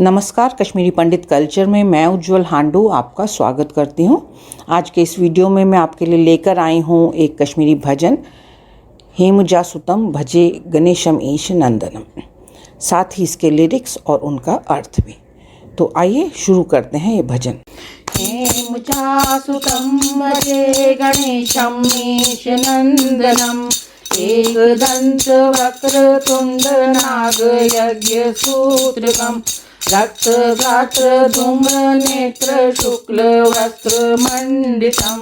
नमस्कार, कश्मीरी पंडित कल्चर में मैं उज्जवल हांडू आपका स्वागत करती हूँ। आज के इस वीडियो में मैं आपके लिए लेकर आई हूँ एक कश्मीरी भजन, हेमजा सुतम भजे गणेशम ईश नंदनम, साथ ही इसके लिरिक्स और उनका अर्थ भी। तो आइए शुरू करते हैं ये भजन। हेमजा सुतम भजे गणेशम ईश नंदनम, एकदंत वक्रतुंड नाग यज्ञ सूत्रकम, रक्त गात्र धूम्र नेत्र शुक्ल वस्त्र मंडितम,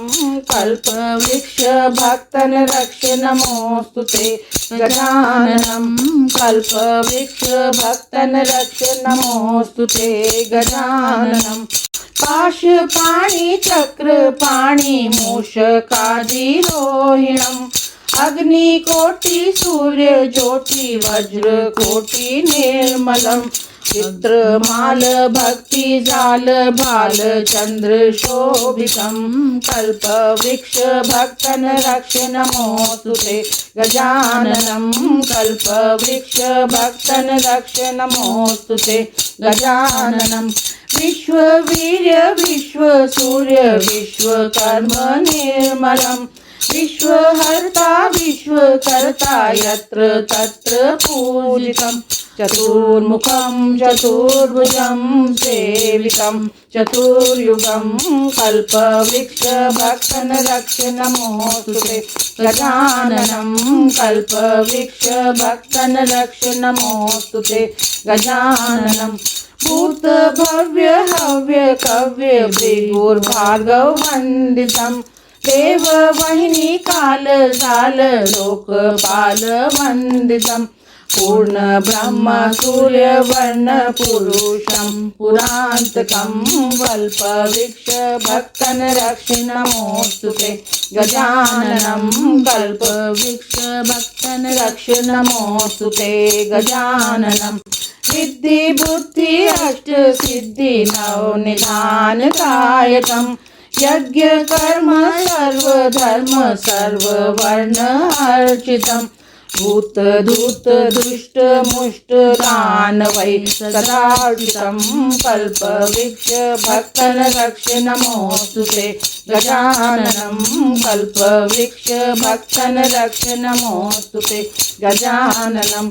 कल्प वृक्ष भक्तन रक्ष नमोस्तुते गजाननम, कल्प वृक्ष भक्तन रक्ष नमोस्तुते गजाननम, पाश पाणि चक्र पाणि मूषकादि रोहिणम, अग्नि कोटि सूर्य ज्योति वज्र कोटि निर्मलम, चित्रमाल भक्ति जाल भाल चंद्र शोभितम, कल्प वृक्ष भक्तन रक्ष नमोस्तुते गजाननम, कल्प वृक्ष भक्तन रक्ष नमोस्तुते गजाननम, विश्व वीर्य विश्व सूर्य विश्वकर्म निर्मलम, विश्वहर्ता विश्वकर्ता यत्र तत्र पूजितम, चतुर्मुखं चतुर्भुजं सेवितं चतुर्युगं, कल्पवृक्ष भक्तन रक्ष नमोस्तुते गजाननं, कल्पवृक्ष भक्तन रक्ष नमोस्तुते गजाननं, भूत भव्य हव्य कव्य भृगुर्भार्गव वंदितम्, देव वाहिनी काल जाल लोकपाल वंदितम्, पूर्ण ब्रह्म सूर्य वर्ण पुरुषं पुरांतकं, कल्प वृक्ष भक्तन रक्ष नमोस्तुते गजाननं, कल्प वृक्ष भक्तन रक्ष नमोस्तुते गजाननं, सिद्धि बुद्धि अष्ट सिद्धि नव निधान कायकम्, यज्ञ कर्म सर्व धर्म सर्व वर्ण अर्चितम्, भूत धूत दुष्ट मुष्ट दानवै सदार्चितम्, कल्प वृक्ष भक्तन रक्ष नमोस्तुते गजाननं, कल्प वृक्ष भक्तन रक्ष नमोस्तुते गजाननं,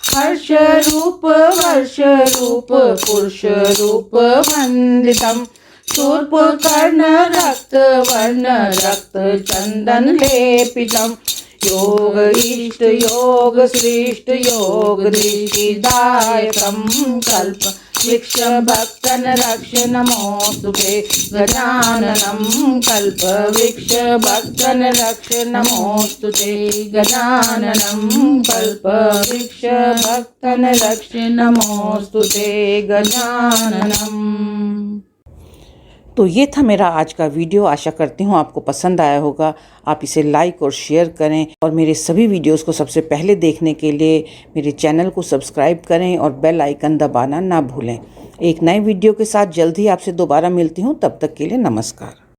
हर्ष रूप वर्ष रूप पुरुष रूप वंदितम्, शूर्प कर्ण रक्त वर्ण रक्त चंदन लेपितम्, योग इष्ट योग श्रेष्ठ योग दृष्टिदायकम्, कल्प वृक्ष भक्तन रक्ष नमोस्तुते गजाननं, कल्प वृक्ष भक्तन रक्ष नमोस्तुते गजाननं, कल्प वृक्ष भक्तन रक्ष नमोस्तुते गजाननम्। तो ये था मेरा आज का वीडियो। आशा करती हूँ आपको पसंद आया होगा। आप इसे लाइक और शेयर करें और मेरे सभी वीडियोस को सबसे पहले देखने के लिए मेरे चैनल को सब्सक्राइब करें और बेल आइकन दबाना ना भूलें। एक नए वीडियो के साथ जल्द ही आपसे दोबारा मिलती हूँ। तब तक के लिए नमस्कार।